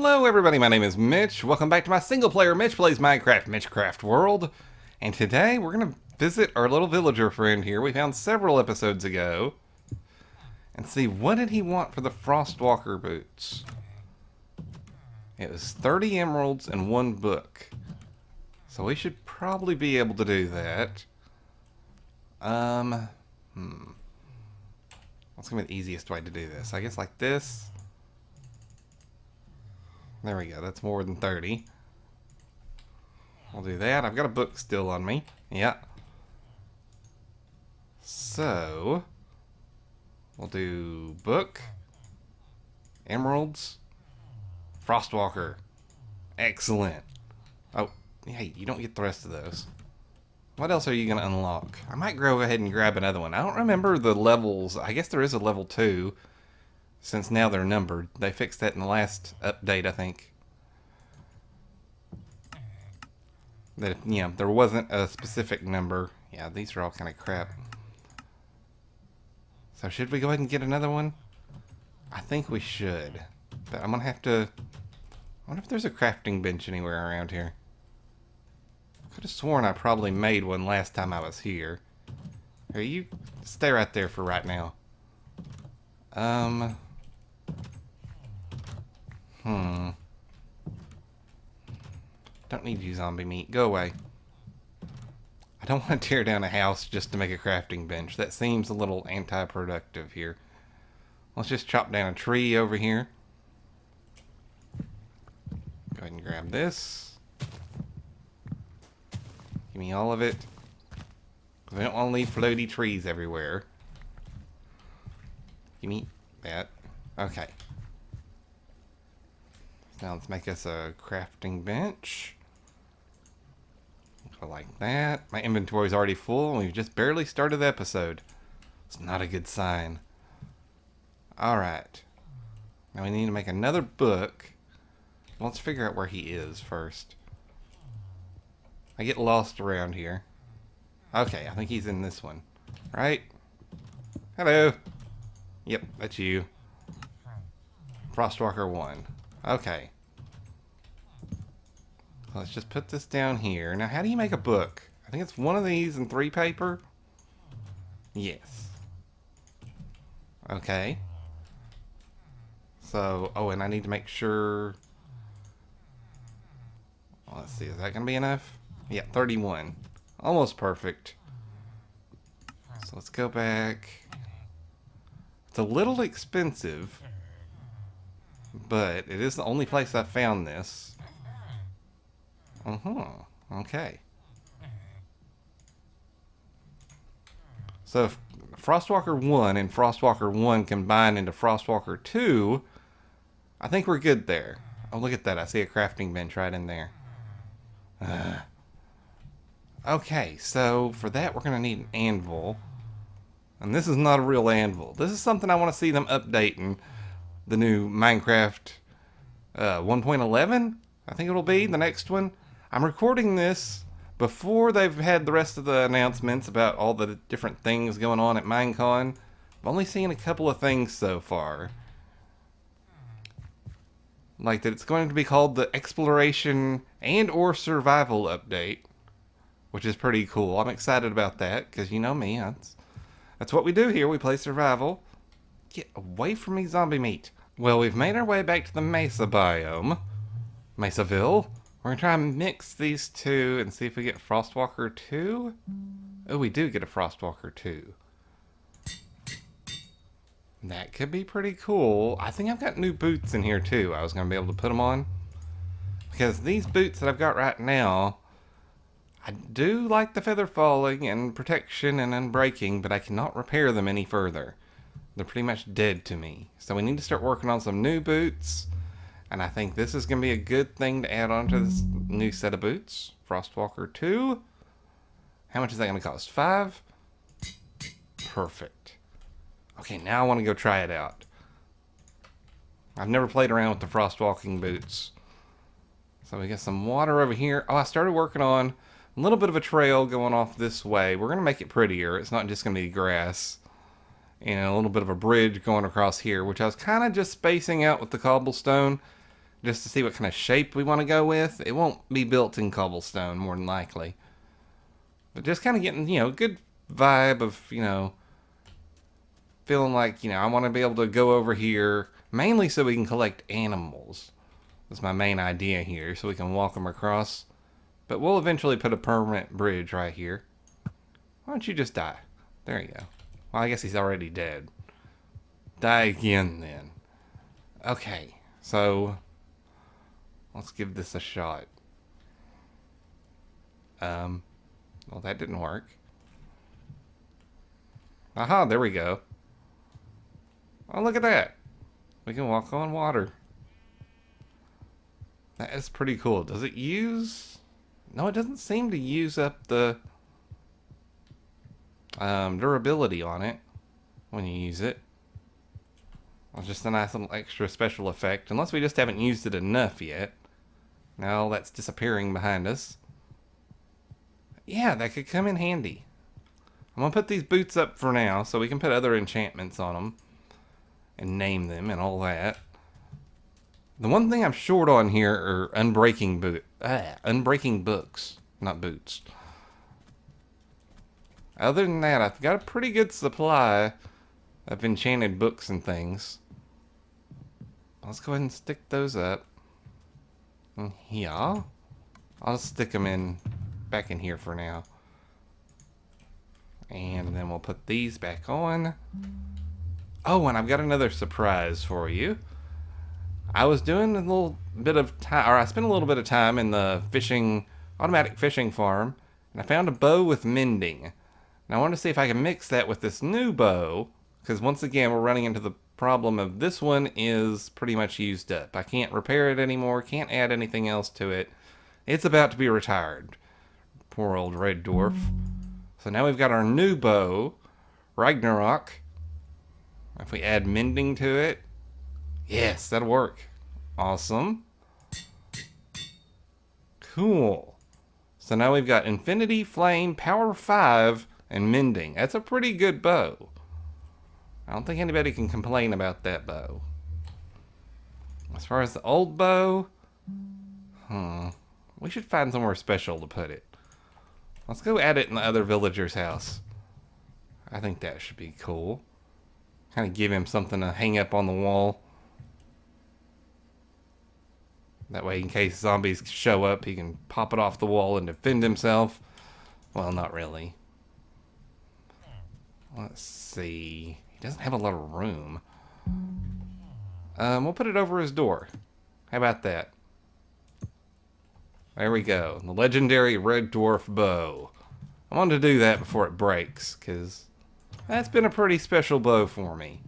Hello everybody, my name is Mitch. Welcome back to my single player Mitch Plays Minecraft Mitchcraft world. And today we're going to visit our little villager friend here we found several episodes ago. And see, what did he want for the Frostwalker boots? It was 30 emeralds and 1 book. So we should probably be able to do that. What's going to be the easiest way to do this? I guess like this. There we go, that's more than 30. I'll do that. I've got a book still on me. Yeah. So, we'll do book, emeralds, Frostwalker. Excellent. Oh, hey, you don't get the rest of those. What else are you going to unlock? I might go ahead and grab another one. I don't remember the levels. I guess there is a level 2. Since now they're numbered. They fixed that in the last update, I think. That, you know, there wasn't a specific number. Yeah, these are all kind of crap. So should we go ahead and get another one? I think we should. But I'm going to have to... I wonder if there's a crafting bench anywhere around here. I could have sworn I probably made one last time I was here. Here, you stay right there for right now. Don't need you, zombie meat. Go away. I don't want to tear down a house just to make a crafting bench. That seems a little anti-productive here. Let's just chop down a tree over here. Go ahead and grab this. Give me all of it. Because I don't want to leave floaty trees everywhere. Give me that. Okay. Now let's make us a crafting bench. Go like that. My inventory's already full and we've just barely started the episode. It's not a good sign. Alright. Now we need to make another book. Let's figure out where he is first. I get lost around here. Okay, I think he's in this one. Right? Hello. Yep, that's you. Frostwalker 1. Okay. Let's just put this down here. Now, how do you make a book? I think it's one of these and 3 paper. Yes. Okay. So, oh, and I need to make sure... Well, let's see, is that going to be enough? Yeah, 31. Almost perfect. So let's go back. It's a little expensive, but it is the only place I've found this. Okay. So if Frostwalker 1 and Frostwalker 1 combined into Frostwalker 2, I think we're good there. Oh, look at that. I see a crafting bench right in there. Okay, so for that we're going to need an anvil. And this is not a real anvil. This is something I want to see them updating. The new Minecraft 1.11, I think it'll be, the next one. I'm recording this before they've had the rest of the announcements about all the different things going on at Minecon. I've only seen a couple of things so far. Like that it's going to be called the Exploration and or Survival Update, which is pretty cool. I'm excited about that, because you know me, that's what we do here. We play survival. Get away from me, zombie meat. Well, we've made our way back to the mesa biome. Mesaville. We're going to try and mix these two and see if we get Frostwalker 2. Oh, we do get a Frostwalker 2. That could be pretty cool. I think I've got new boots in here too. I was going to be able to put them on. Because these boots that I've got right now, I do like the feather falling and protection and unbreaking, but I cannot repair them any further. They're pretty much dead to me. So we need to start working on some new boots. And I think this is going to be a good thing to add on to this new set of boots. Frostwalker 2. How much is that going to cost? 5? Perfect. Okay, now I want to go try it out. I've never played around with the frostwalking boots. So we got some water over here. Oh, I started working on a little bit of a trail going off this way. We're going to make it prettier. It's not just going to be grass. And a little bit of a bridge going across here, which I was kind of just spacing out with the cobblestone. just to see what kind of shape we want to go with. It won't be built in cobblestone, more than likely. But just kind of getting, a good vibe of, feeling like, I want to be able to go over here, mainly so we can collect animals. That's my main idea here, so we can walk them across. But we'll eventually put a permanent bridge right here. Why don't you just die? There you go. Well, I guess he's already dead. Die again, then. Okay, so let's give this a shot. Well, that didn't work. Aha, there we go. Oh, look at that. We can walk on water. That is pretty cool. Does it use... No, it doesn't seem to use up the durability on it when you use it. Well, just a nice little extra special effect. Unless we just haven't used it enough yet. Now that's disappearing behind us. Yeah, that could come in handy. I'm going to put these boots up for now so we can put other enchantments on them. And name them and all that. The one thing I'm short on here are unbreaking books, not boots. Other than that, I've got a pretty good supply of enchanted books and things. Let's go ahead and stick those up. Yeah. I'll stick them back in here for now. And then we'll put these back on. Oh, and I've got another surprise for you. I was doing a little bit of time, or I spent a little bit of time in the automatic fishing farm, and I found a bow with mending. And I wanted to see if I can mix that with this new bow, because once again, we're running into the problem of this one is pretty much used up. I can't repair it anymore, can't add anything else to it. It's about to be retired. Poor old red dwarf. So now we've got our new bow, Ragnarok. If we add mending to it, yes, that'll work. Awesome. Cool. So now we've got Infinity, Flame, Power 5, and Mending. That's a pretty good bow. I don't think anybody can complain about that bow. As far as the old bow, we should find somewhere special to put it. Let's go add it in the other villager's house. I think that should be cool. Kind of give him something to hang up on the wall. That way, in case zombies show up, he can pop it off the wall and defend himself. Well, not really. Let's see. He doesn't have a lot of room. We'll put it over his door. How about that? There we go. The legendary red dwarf bow. I wanted to do that before it breaks, because that's been a pretty special bow for me.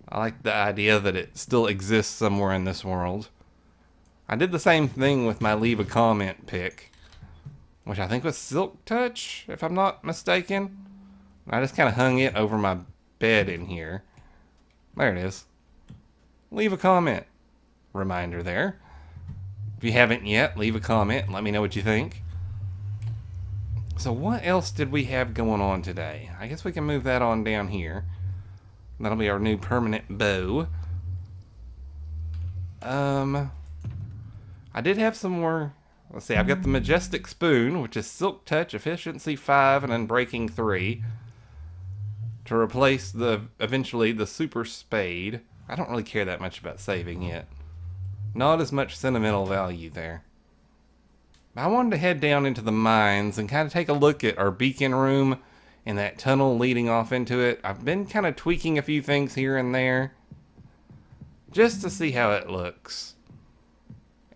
I like the idea that it still exists somewhere in this world. I did the same thing with my leave a comment pick, which I think was Silk Touch, if I'm not mistaken. I just kind of hung it over my bed in here. There it is. Leave a comment. Reminder there. If you haven't yet, leave a comment and let me know what you think. So what else did we have going on today? I guess we can move that on down here. That'll be our new permanent bow. I did have some more. Let's see, I've got the Majestic Spoon, which is Silk Touch, Efficiency 5, and Unbreaking 3. To replace eventually the Super Spade. I don't really care that much about saving it. Not as much sentimental value there. I wanted to head down into the mines and kind of take a look at our beacon room and that tunnel leading off into it. I've been kind of tweaking a few things here and there just to see how it looks.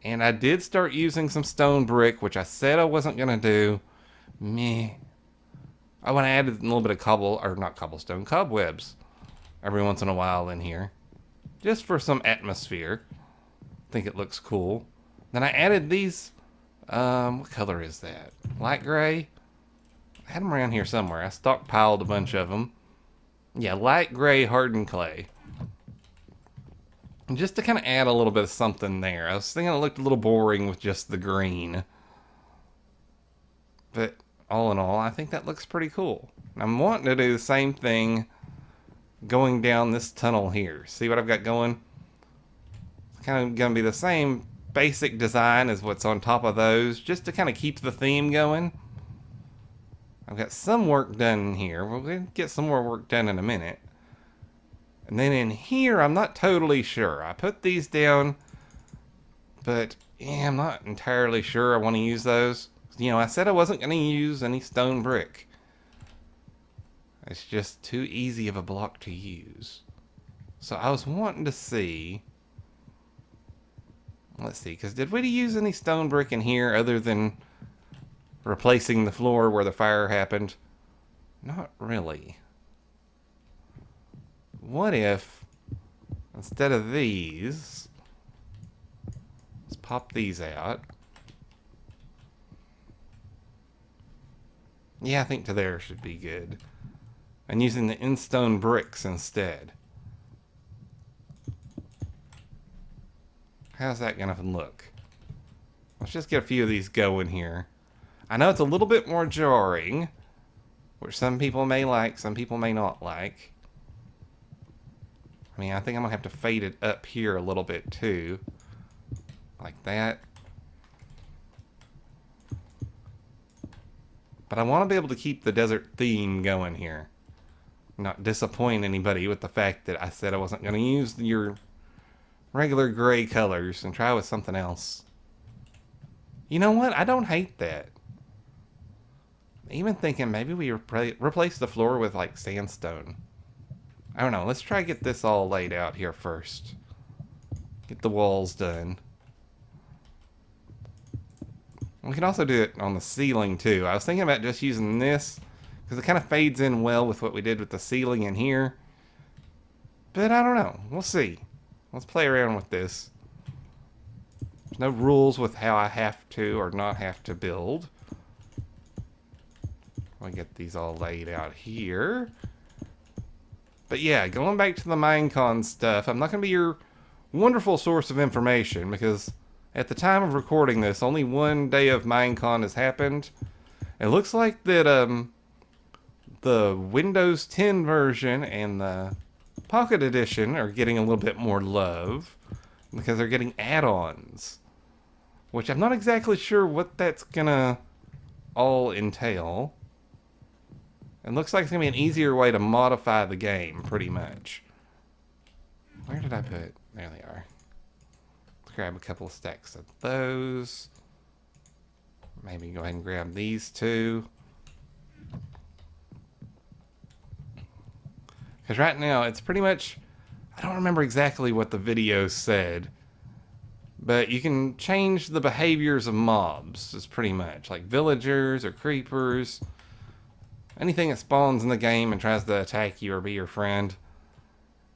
And I did start using some stone brick, which I said I wasn't going to do. Meh. I want to add a little bit of cobwebs every once in a while in here. Just for some atmosphere. I think it looks cool. Then I added these, what color is that? Light gray? I had them around here somewhere. I stockpiled a bunch of them. Yeah, light gray hardened clay. And just to kind of add a little bit of something there. I was thinking it looked a little boring with just the green. But all in all, I think that looks pretty cool. I'm wanting to do the same thing going down this tunnel here. See what I've got going? kind of going to be the same basic design as what's on top of those, just to kind of keep the theme going. I've got some work done here. We're going to get some more work done in a minute. And then in here, I'm not totally sure. I put these down, but yeah, I'm not entirely sure I want to use those. You know, I said I wasn't going to use any stone brick. It's just too easy of a block to use. So I was wanting to see... Let's see, because did we use any stone brick in here other than replacing the floor where the fire happened? Not really. What if, instead of these, let's pop these out. Yeah, I think to there should be good. And using the in-stone bricks instead. How's that gonna look? Let's just get a few of these going here. I know it's a little bit more jarring, which some people may like, some people may not like. I mean, I think I'm gonna have to fade it up here a little bit too. Like that. But I want to be able to keep the desert theme going here. Not disappoint anybody with the fact that I said I wasn't gonna use your regular gray colors and try with something else. You know what? I don't hate that. Even thinking maybe we replace the floor with like sandstone. I don't know. Let's try to get this all laid out here first. Get the walls done. We can also do it on the ceiling too. I was thinking about just using this because it kind of fades in well with what we did with the ceiling in here. But I don't know. We'll see. Let's play around with this. There's no rules with how I have to or not have to build. I'll get these all laid out here. But yeah, going back to the Minecon stuff, I'm not going to be your wonderful source of information because at the time of recording this, only one day of Minecon has happened. It looks like that the Windows 10 version and the Pocket Edition are getting a little bit more love because they're getting add-ons, which I'm not exactly sure what that's gonna all entail. It looks like it's gonna be an easier way to modify the game, pretty much. Where did I put? There they are. Let's grab a couple of stacks of those. Maybe go ahead and grab these two. Because right now, it's pretty much... I don't remember exactly what the video said. But you can change the behaviors of mobs. It's pretty much like villagers or creepers. Anything that spawns in the game and tries to attack you or be your friend.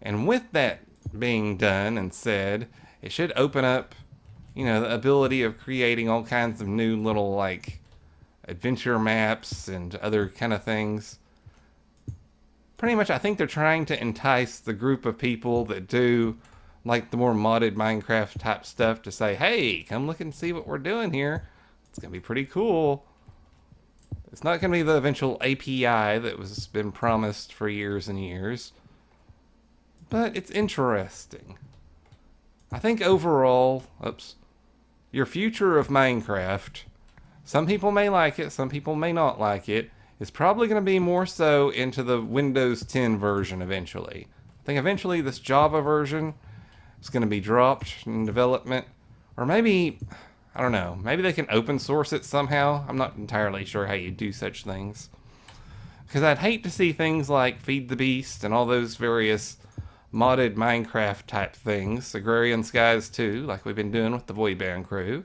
And with that being done and said, it should open up, you know, the ability of creating all kinds of new little, like, adventure maps and other kind of things. Pretty much, I think they're trying to entice the group of people that do, like, the more modded Minecraft type stuff to say, hey, come look and see what we're doing here. It's going to be pretty cool. It's not going to be the eventual API that was been promised for years and years. But it's interesting. I think overall, your future of Minecraft, some people may like it, some people may not like it, is probably going to be more so into the Windows 10 version eventually. I think eventually this Java version is going to be dropped in development. Or maybe, I don't know, maybe they can open source it somehow. I'm not entirely sure how you do such things. Because I'd hate to see things like Feed the Beast and all those various modded Minecraft type things, Agrarian Skies 2, like we've been doing with the Void Band crew.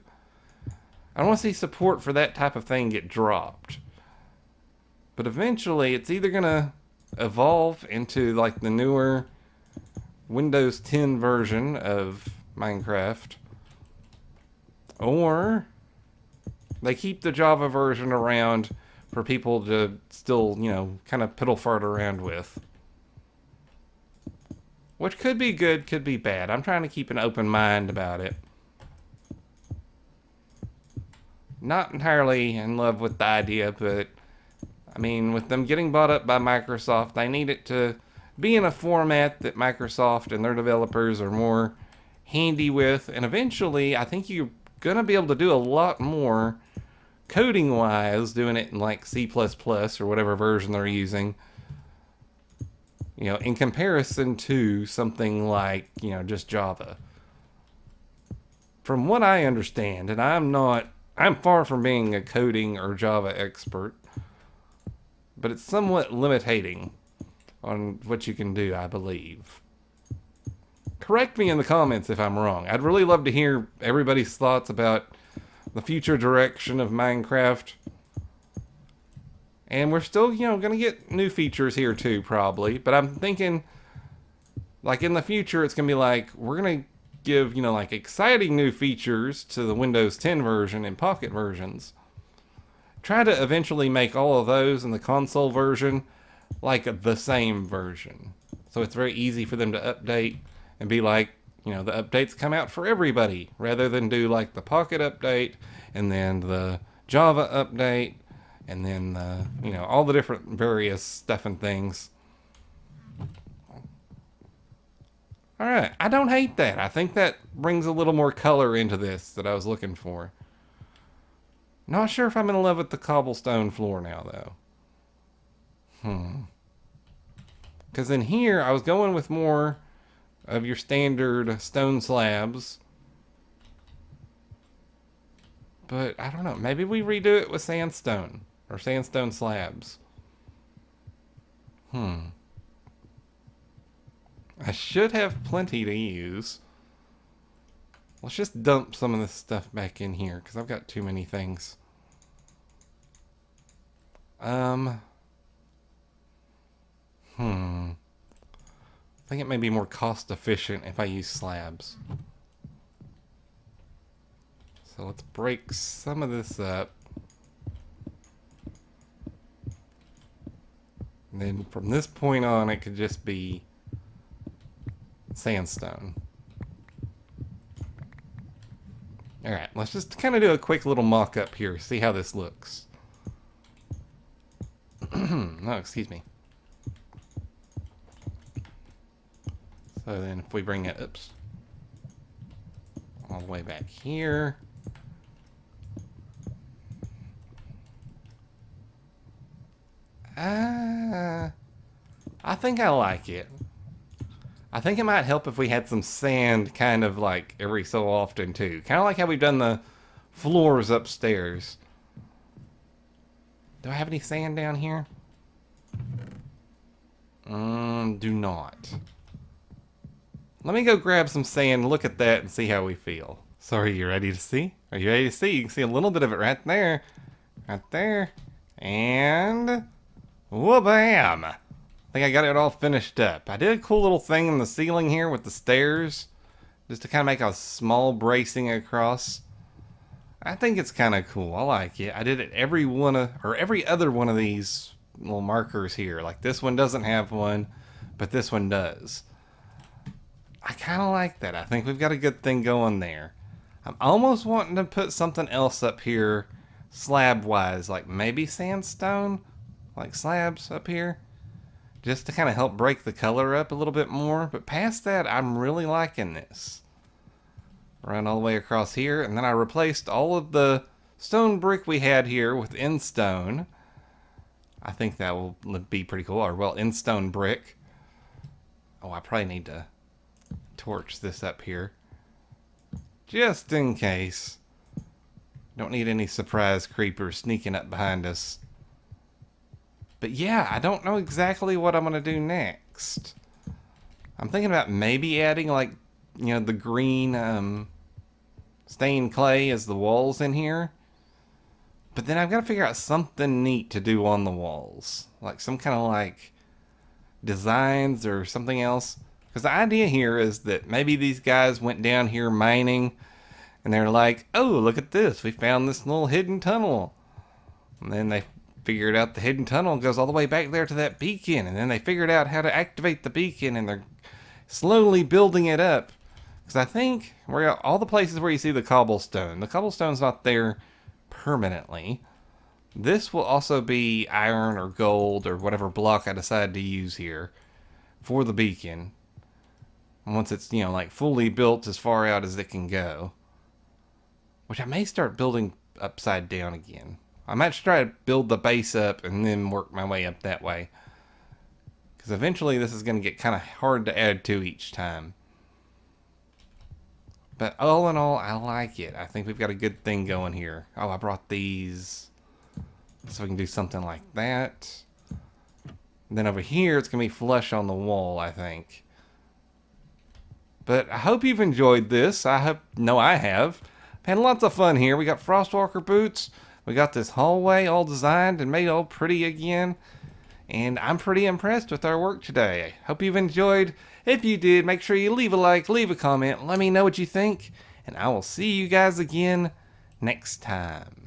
I don't want to see support for that type of thing get dropped. But eventually, it's either going to evolve into like the newer Windows 10 version of Minecraft, or they keep the Java version around for people to still, you know, kind of piddle fart around with. Which could be good, could be bad. I'm trying to keep an open mind about it. Not entirely in love with the idea, but I mean, with them getting bought up by Microsoft, they need it to be in a format that Microsoft and their developers are more handy with, and eventually I think you're gonna be able to do a lot more coding wise doing it in like C++ or whatever version they're using, in comparison to something like, just Java. From what I understand, and I'm far from being a coding or Java expert, but it's somewhat limiting on what you can do, I believe. Correct me in the comments if I'm wrong. I'd really love to hear everybody's thoughts about the future direction of Minecraft. And we're still, going to get new features here too, probably. But I'm thinking, like, in the future, it's going to be like, we're going to give, like, exciting new features to the Windows 10 version and Pocket versions. Try to eventually make all of those in the console version, like, the same version. So it's very easy for them to update and be like, the updates come out for everybody, rather than do, like, the Pocket update and then the Java update and then all the different various stuff and things. All right, I don't hate that. I think that brings a little more color into this that I was looking for. Not sure if I'm in love with the cobblestone floor now, though. Because in here, I was going with more of your standard stone slabs. But I don't know. Maybe we redo it with sandstone or sandstone slabs. I should have plenty to use. Let's just dump some of this stuff back in here because I've got too many things. I think it may be more cost efficient if I use slabs. So let's break some of this up. And then from this point on, it could just be sandstone. Alright, let's just kind of do a quick little mock-up here, see how this looks. No, excuse me. So then if we bring it, oops, all the way back here. I think I like it. I think it might help if we had some sand kind of like every so often too. Kind of like how we've done the floors upstairs. Do I have any sand down here? Do not. Let me go grab some sand, look at that, and see how we feel. So are you ready to see? Are you ready to see? You can see a little bit of it right there. Right there. And wha-bam! I think I got it all finished up. I did a cool little thing in the ceiling here with the stairs, just to kind of make a small bracing across. I think it's kind of cool. I like it. I did it every other one of these little markers here. Like this one doesn't have one, but this one does. I kind of like that. I think we've got a good thing going there. I'm almost wanting to put something else up here, slab-wise, like maybe sandstone, like slabs up here, just to kind of help break the color up a little bit more. But past that, I'm really liking this. Run all the way across here, and then I replaced all of the stone brick we had here with in-stone. I think that will be pretty cool. Or, well, in-stone brick. Oh, I probably need to torch this up here, just in case. Don't need any surprise creepers sneaking up behind us. But yeah, I don't know exactly what I'm going to do next. I'm thinking about maybe adding, like, the green stained clay as the walls in here. But then I've got to figure out something neat to do on the walls. Like some kind of, like, designs or something else. Because the idea here is that maybe these guys went down here mining and they're like, oh, look at this. We found this little hidden tunnel. And then they figured out the hidden tunnel goes all the way back there to that beacon. And then they figured out how to activate the beacon and they're slowly building it up. Because I think all the places where you see the cobblestone's not there permanently. This will also be iron or gold or whatever block I decide to use here for the beacon. once it's, you know, like fully built as far out as it can go. Which I may start building upside down again. I might try to build the base up and then work my way up that way. Because eventually this is going to get kind of hard to add to each time. But all in all, I like it. I think we've got a good thing going here. Oh, I brought these. So we can do something like that. And then over here, it's going to be flush on the wall, I think. But I hope you've enjoyed this. I have. Had lots of fun here. We got Frostwalker boots. We got this hallway all designed and made all pretty again. And I'm pretty impressed with our work today. Hope you've enjoyed. If you did, make sure you leave a like, leave a comment, let me know what you think. And I will see you guys again next time.